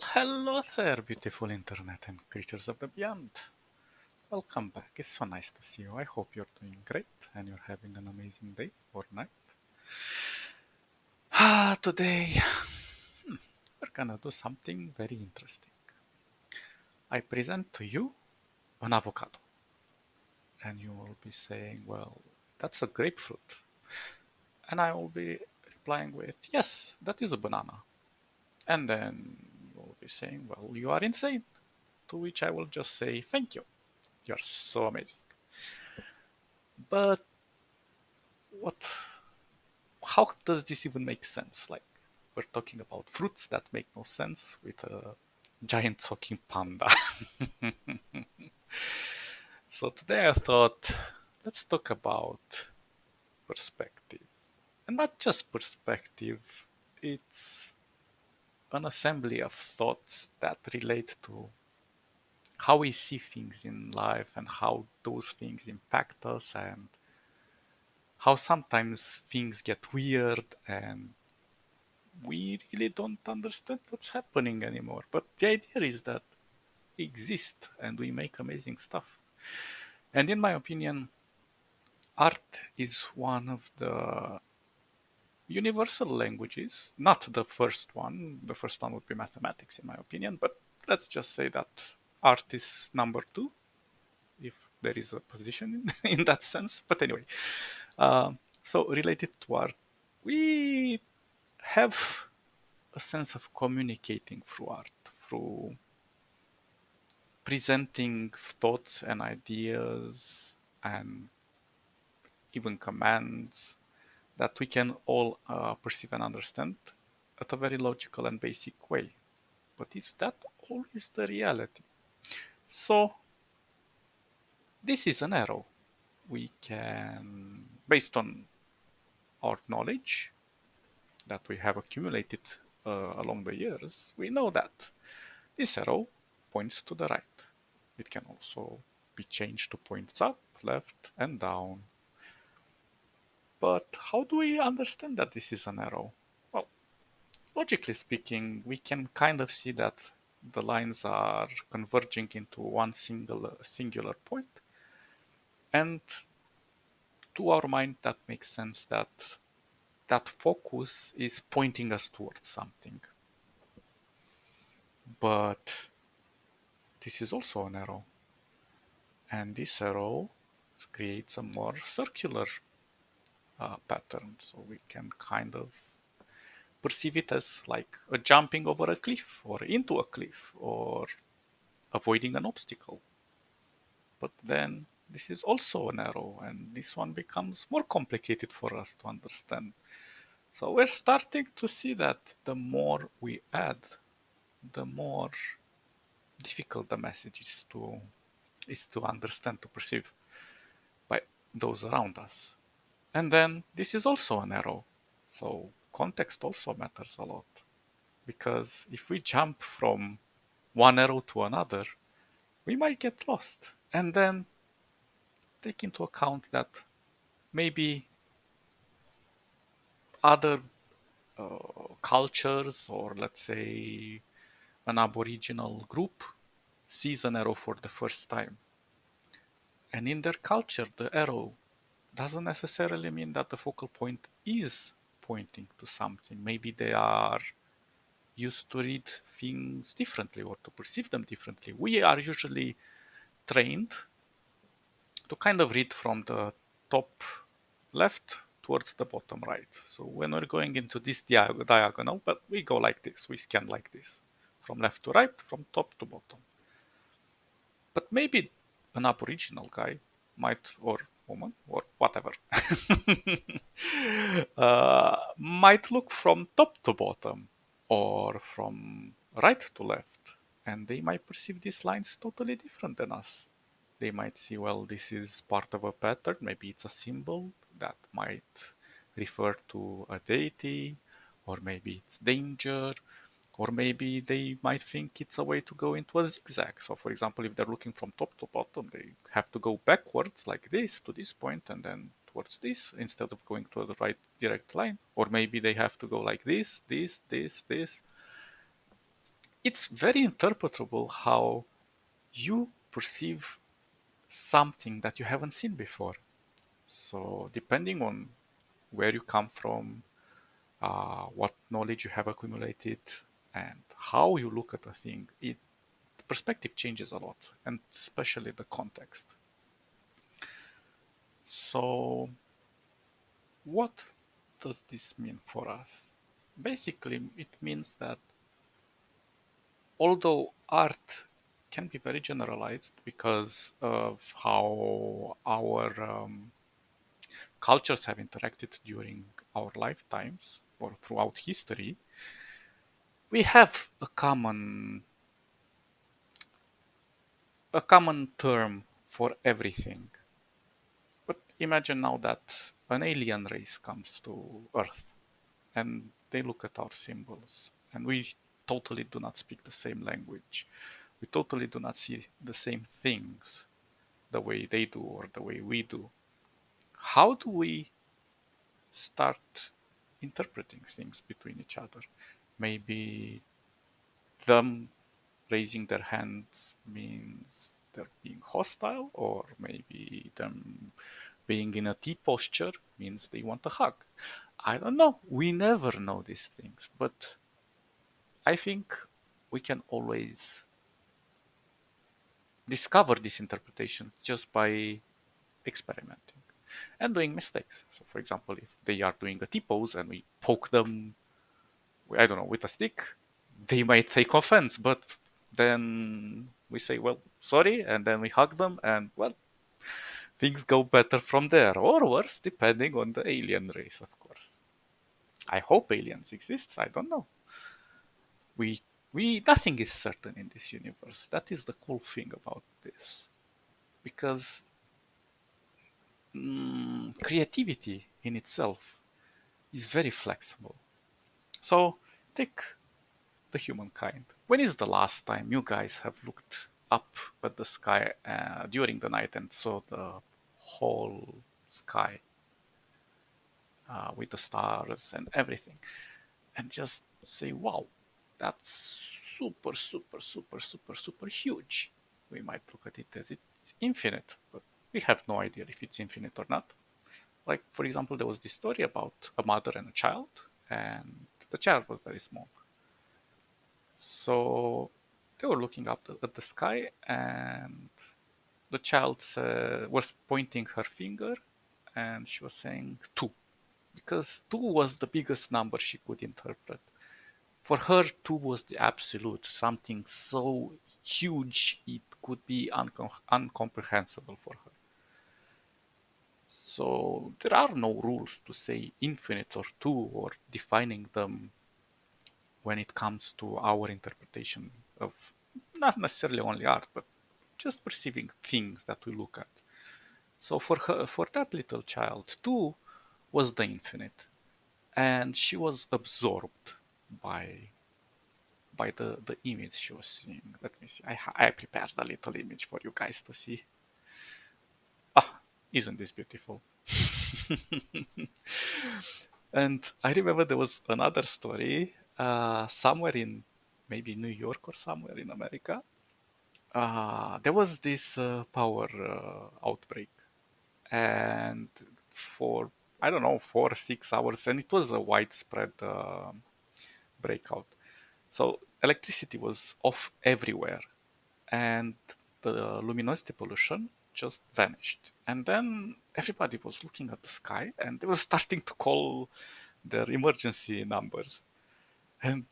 Hello there, beautiful internet and creatures of the beyond. Welcome back. It's so nice to see you. I hope you're doing great and you're having an amazing day or night. Today we're gonna do something very interesting. I present to you an avocado, and you will be saying, "Well, that's a grapefruit," and I will be replying with, "Yes, that is a banana," and then you will be saying, "Well, you are insane," to which I will just say, "Thank you. You're so amazing." But what how does this even make sense? Like, we're talking about fruits that make no sense with a giant talking panda. So today I thought, let's talk about perspective. And not just perspective, it's an assembly of thoughts that relate to how we see things in life and how those things impact us and how sometimes things get weird and we really don't understand what's happening anymore. But the idea is that we exist and we make amazing stuff. And in my opinion, art is one of the universal languages, not the first one. The first one would be mathematics, in my opinion, but let's just say that art is number two, if there is a position in that sense. But anyway, so related to art, we have a sense of communicating through art, through presenting thoughts and ideas and even commands that we can all perceive and understand at a very logical and basic way. But is that always the reality? So, this is an arrow. We can, based on our knowledge that we have accumulated along the years, we know that this arrow points to the right. It can also be changed to points up, left, and down. But how do we understand that this is an arrow? Well, logically speaking, we can kind of see that the lines are converging into one singular point, and to our mind, that makes sense that that focus is pointing us towards something. But this is also an arrow, and this arrow creates a more circular pattern, so we can kind of perceive it as like a jumping over a cliff or into a cliff or avoiding an obstacle. But then this is also an arrow, and this one becomes more complicated for us to understand. So we're starting to see that the more we add, the more difficult the message is to understand, to perceive by those around us. And then this is also an arrow. So context also matters a lot. Because if we jump from one arrow to another, we might get lost. And then take into account that maybe other cultures, or let's say an aboriginal group, sees an arrow for the first time. And in their culture, the arrow doesn't necessarily mean that the focal point is pointing to something. Maybe they are used to read things differently or to perceive them differently. We are usually trained to kind of read from the top left towards the bottom right. So when we're going into this diagonal, but we go like this, we scan like this, from left to right, from top to bottom. But maybe an Aboriginal guy might, or woman, or whatever, might look from top to bottom or from right to left, and they might perceive these lines totally different than us. They might see, well, this is part of a pattern, maybe it's a symbol that might refer to a deity, or maybe it's danger, or maybe they might think it's a way to go into a zigzag. So, for example, if they're looking from top to bottom, they have to go backwards like this to this point and then towards this instead of going to the right direct line. Or maybe they have to go like this, this, this, this. it's very interpretable how you perceive something that you haven't seen before. So, depending on where you come from, what knowledge you have accumulated, and how you look at a thing, the perspective changes a lot, and especially the context. So, what does this mean for us? Basically, it means that although art can be very generalized because of how our cultures have interacted during our lifetimes or throughout history, we have a common term for everything. But imagine now that an alien race comes to Earth and they look at our symbols and we totally do not speak the same language. We totally do not see the same things the way they do or the way we do. How do we start interpreting things between each other? Maybe them raising their hands means they're being hostile, or maybe them being in a T posture means they want a hug. I don't know. We never know these things, but I think we can always discover these interpretations just by experimenting and doing mistakes. So, for example, if they are doing a T pose and we poke them, I don't know, with a stick, they might take offense, but then we say, well, sorry, and then we hug them, and well, things go better from there, or worse, depending on the alien race, of course. I hope aliens exist. I don't know. We nothing is certain in this universe. That is the cool thing about this, because creativity in itself is very flexible. So take the humankind. When is the last time you guys have looked up at the sky during the night and saw the whole sky with the stars and everything, and just say, "Wow, that's super, super, super, super, super huge." We might look at it as it's infinite, but we have no idea if it's infinite or not. Like, for example, there was this story about a mother and a child, and the child was very small. So they were looking up at the sky, and the child was pointing her finger, and she was saying two, because two was the biggest number she could interpret. For her, two was the absolute, something so huge it could be uncomprehensible for her. So there are no rules to say infinite or two or defining them when it comes to our interpretation of not necessarily only art, but just perceiving things that we look at. So for her, for that little child, two was the infinite, and she was absorbed by the image she was seeing. Let me see. I prepared a little image for you guys to see. Ah, isn't this beautiful? And I remember there was another story somewhere in maybe New York or somewhere in America. There was this power outbreak, and for I don't know 4 or 6 hours, and it was a widespread breakout. So electricity was off everywhere, and the luminosity pollution just vanished. And then everybody was looking at the sky, and they were starting to call their emergency numbers. And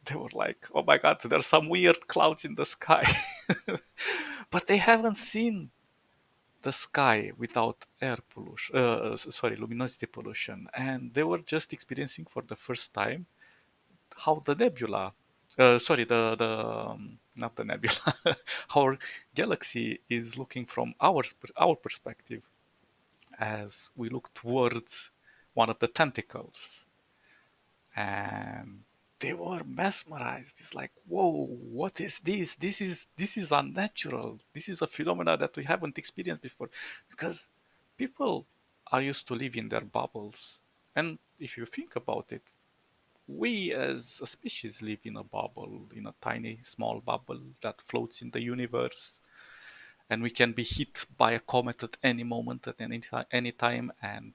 they were like, "Oh my God, there's some weird clouds in the sky," but they haven't seen the sky without air pollution. Sorry, luminosity pollution, and they were just experiencing for the first time how the nebula, sorry, the not the nebula, our galaxy is looking from our perspective as we look towards one of the tentacles, and they were mesmerized. It's like, whoa, what is this? This is unnatural. This is a phenomena that we haven't experienced before, because people are used to live in their bubbles, and if you think about it, we as a species live in a bubble, in a tiny, small bubble that floats in the universe, and we can be hit by a comet at any moment, at any time, and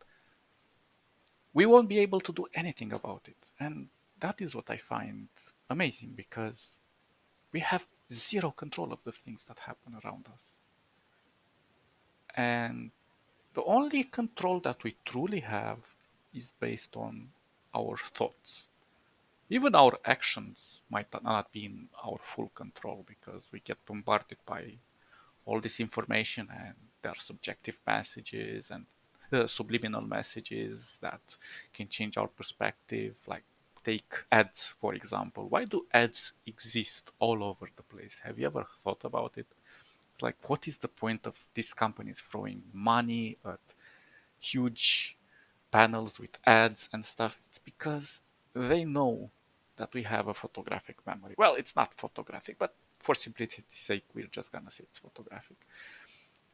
we won't be able to do anything about it. And that is what I find amazing, because we have zero control of the things that happen around us. And the only control that we truly have is based on our thoughts. Even our actions might not be in our full control, because we get bombarded by all this information, and there are subjective messages and subliminal messages that can change our perspective. Like, take ads, for example. Why do ads exist all over the place? Have you ever thought about it? It's like, what is the point of these companies throwing money at huge panels with ads and stuff? It's because they know that we have a photographic memory. Well, it's not photographic, but for simplicity's sake, we're just gonna say it's photographic.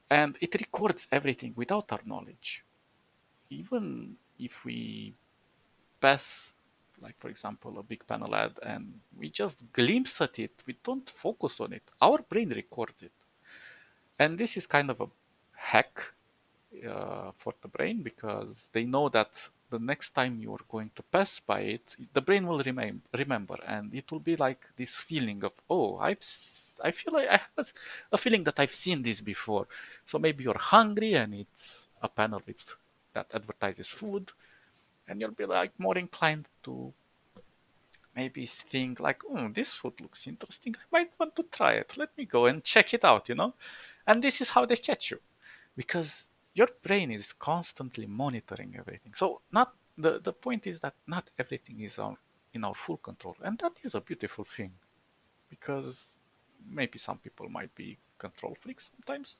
And it records everything without our knowledge. Even if we pass, like for example, a big panel ad and we just glimpse at it, we don't focus on it, our brain records it. And this is kind of a hack for the brain, because they know that the next time you are going to pass by it, the brain will remember, and it will be like this feeling of, oh, I feel like I have a feeling that I've seen this before. So maybe you're hungry and it's a panel with that advertises food, and you'll be like more inclined to maybe think like, oh, this food looks interesting. I might want to try it. Let me go and check it out, you know? And this is how they catch you, because your brain is constantly monitoring everything. So not the point is that not everything is in our full control, and that is a beautiful thing, because maybe some people might be control freaks sometimes,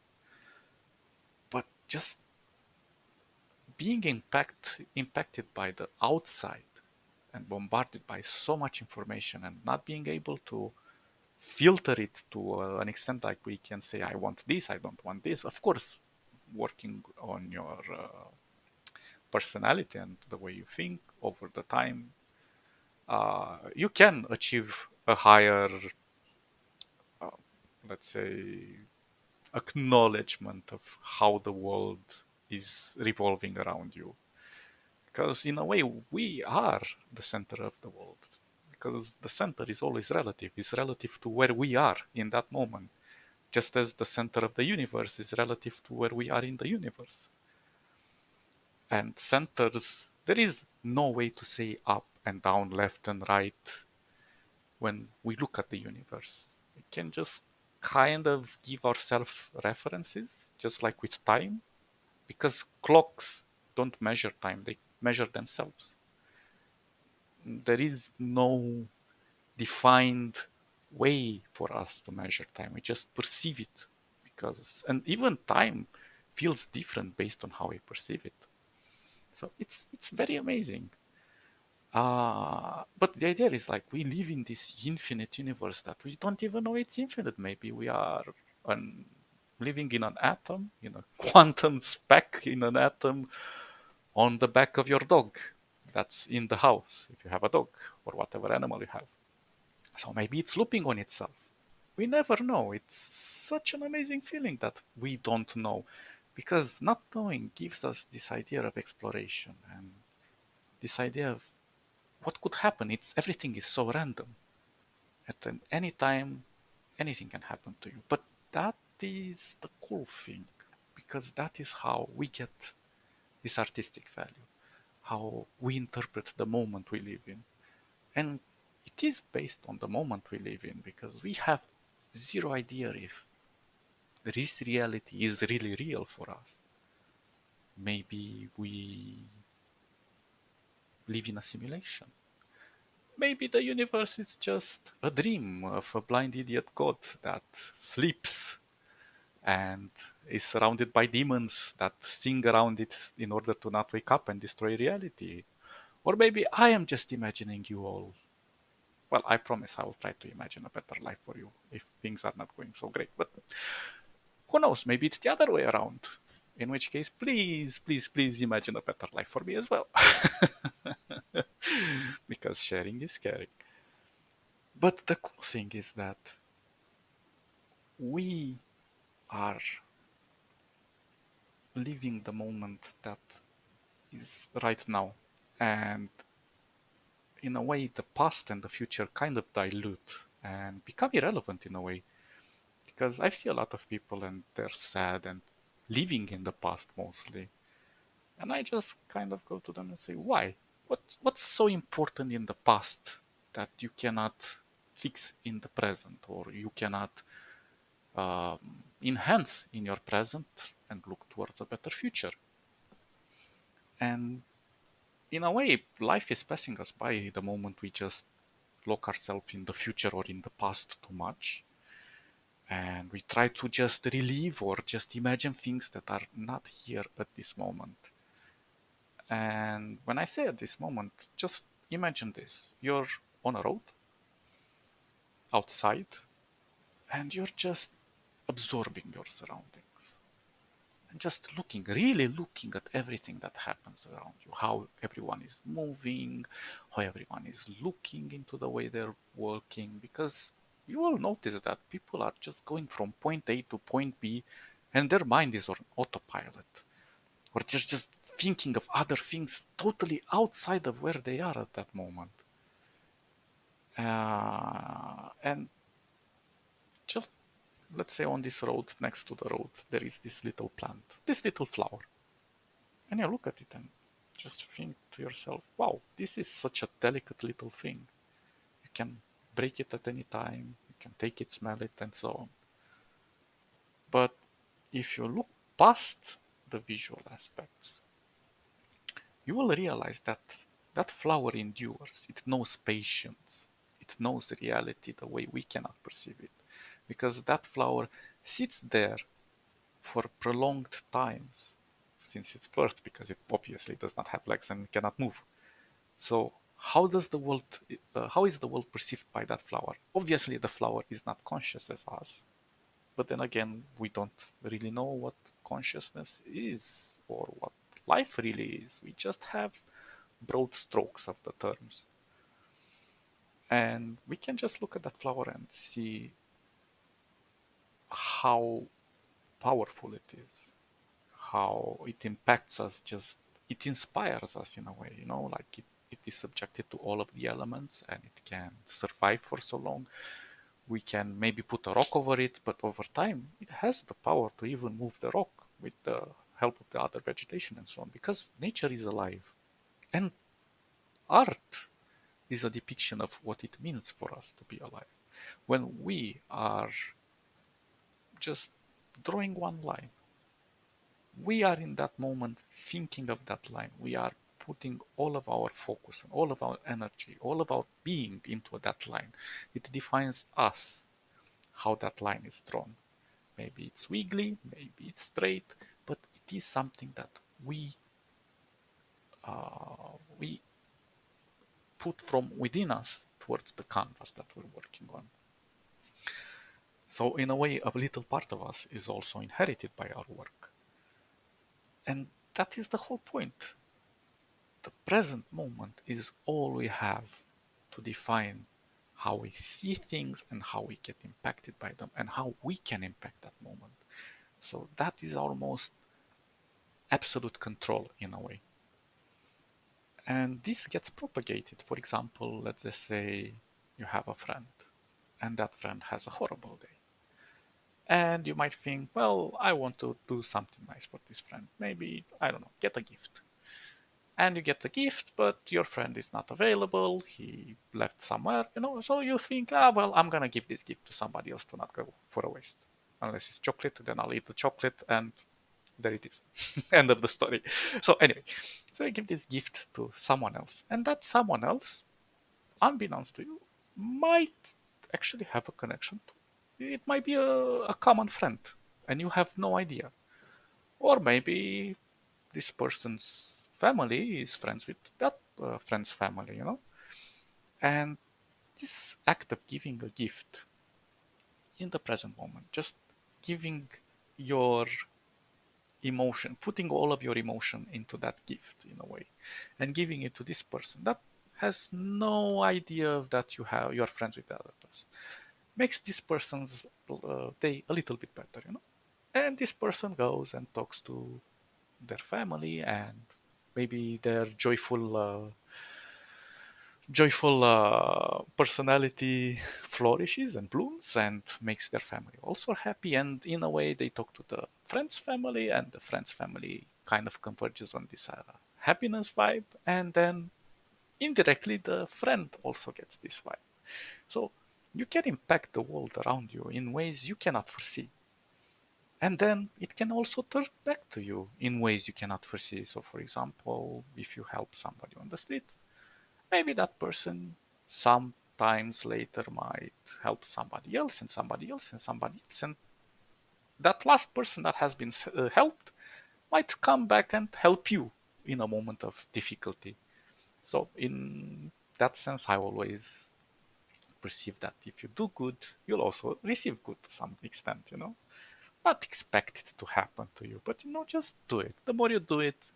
but just being impacted by the outside and bombarded by so much information, and not being able to filter it to an extent, like we can say, I want this, I don't want this. Of course, working on your personality and the way you think over the time, you can achieve a higher, uh, let's say, acknowledgement of how the world is revolving around you. Because in a way, we are the center of the world. Because the center is always relative, is relative to where we are in that moment, just as the center of the universe is relative to where we are in the universe. And centers, there is no way to say up and down, left and right when we look at the universe. We can just kind of give ourselves references, just like with time, because clocks don't measure time, they measure themselves. There is no defined way for us to measure time. We just perceive it, because, and even time feels different based on how we perceive it. So it's very amazing. But the idea is like, we live in this infinite universe that we don't even know it's infinite. Maybe we are living in an atom, in a quantum speck in an atom on the back of your dog that's in the house, if you have a dog or whatever animal you have. So maybe it's looping on itself. We never know. It's such an amazing feeling that we don't know, because not knowing gives us this idea of exploration and this idea of what could happen. It's everything is so random. At any time, anything can happen to you. But that is the cool thing, because that is how we get this artistic value, how we interpret the moment we live in. And it is based on the moment we live in, because we have zero idea if this reality is really real for us. Maybe we live in a simulation. Maybe the universe is just a dream of a blind idiot god that sleeps and is surrounded by demons that sing around it in order to not wake up and destroy reality. Or maybe I am just imagining you all. Well, I promise I will try to imagine a better life for you if things are not going so great. But who knows? Maybe it's the other way around. In which case, please, please, please imagine a better life for me as well. because sharing is caring. But the cool thing is that we are living the moment that is right now. And in a way, the past and the future kind of dilute and become irrelevant in a way. Because I see a lot of people and they're sad and living in the past mostly. And I just kind of go to them and say, why? What's so important in the past that you cannot fix in the present or you cannot enhance in your present and look towards a better future? And in a way, life is passing us by the moment we just lock ourselves in the future or in the past too much. And we try to just relive or just imagine things that are not here at this moment. And when I say at this moment, just imagine this. You're on a road outside and you're just absorbing your surroundings and just looking, really looking at everything that happens around you, how everyone is moving, how everyone is looking into the way they're walking, because you will notice that people are just going from point A to point B and their mind is on autopilot or just thinking of other things totally outside of where they are at that moment. And just let's say on this road, next to the road, there is this little plant, this little flower. And you look at it and just think to yourself, wow, this is such a delicate little thing. You can break it at any time, you can take it, smell it, and so on. But if you look past the visual aspects, you will realize that that flower endures. It knows patience. It knows reality the way we cannot perceive it. Because that flower sits there for prolonged times since its birth, because it obviously does not have legs and cannot move. So how is the world perceived by that flower? Obviously, the flower is not conscious as us, but then again, we don't really know what consciousness is or what life really is. We just have broad strokes of the terms. And we can just look at that flower and see how powerful it is, how it impacts us, just it inspires us in a way, like it is subjected to all of the elements and it can survive for so long. We can maybe put a rock over it, but over time it has the power to even move the rock with the help of the other vegetation and so on, because nature is alive. And art is a depiction of what it means for us to be alive. When we are just drawing one line, we are in that moment thinking of that line. We are putting all of our focus and all of our energy, all of our being into that line. It defines us, how that line is drawn. Maybe it's wiggly, maybe it's straight, but it is something that we put from within us towards the canvas that we're working on. So in a way, a little part of us is also inherited by our work. And that is the whole point. The present moment is all we have to define how we see things and how we get impacted by them and how we can impact that moment. So that is our most absolute control in a way. And this gets propagated. For example, let's just say you have a friend and that friend has a horrible day. And you might think, well, I want to do something nice for this friend. Maybe, I don't know, get a gift. And you get the gift, but your friend is not available. He left somewhere, So you think, well, I'm gonna give this gift to somebody else to not go for a waste. Unless it's chocolate, then I'll eat the chocolate, and there it is. End of the story. So anyway, so you give this gift to someone else, and that someone else, unbeknownst to you, might actually have a connection to. It might be a common friend, and you have no idea. Or maybe this person's family is friends with that friend's family. And this act of giving a gift in the present moment, just giving your emotion, putting all of your emotion into that gift in a way, and giving it to this person, that has no idea that you're friends with the other person. Makes this person's day a little bit better, you know. And this person goes and talks to their family, and maybe their joyful personality flourishes and blooms and makes their family also happy. And in a way, they talk to the friend's family, and the friend's family kind of converges on this happiness vibe. And then indirectly, the friend also gets this vibe. So you can impact the world around you in ways you cannot foresee. And then it can also turn back to you in ways you cannot foresee. So, for example, if you help somebody on the street, maybe that person sometimes later might help somebody else and somebody else and somebody else. And that last person that has been helped might come back and help you in a moment of difficulty. So, in that sense, I always perceive that if you do good, you'll also receive good to some extent, you know? Not expect it to happen to you, but you know, just do it. The more you do it,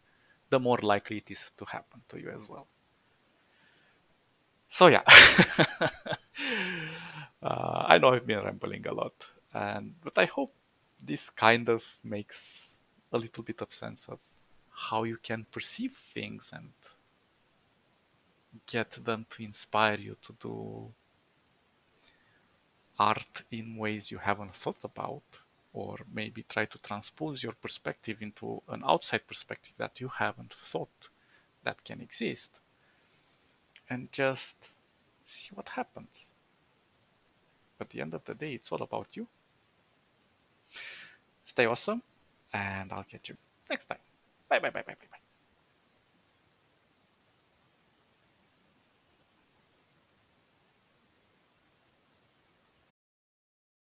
the more likely it is to happen to you as well. So yeah, I know I've been rambling a lot, and but I hope this kind of makes a little bit of sense of how you can perceive things and get them to inspire you to do art in ways you haven't thought about, or maybe try to transpose your perspective into an outside perspective that you haven't thought that can exist, and just see what happens. At the end of the day, it's all about you. Stay awesome, and I'll catch you next time. Bye bye bye bye bye.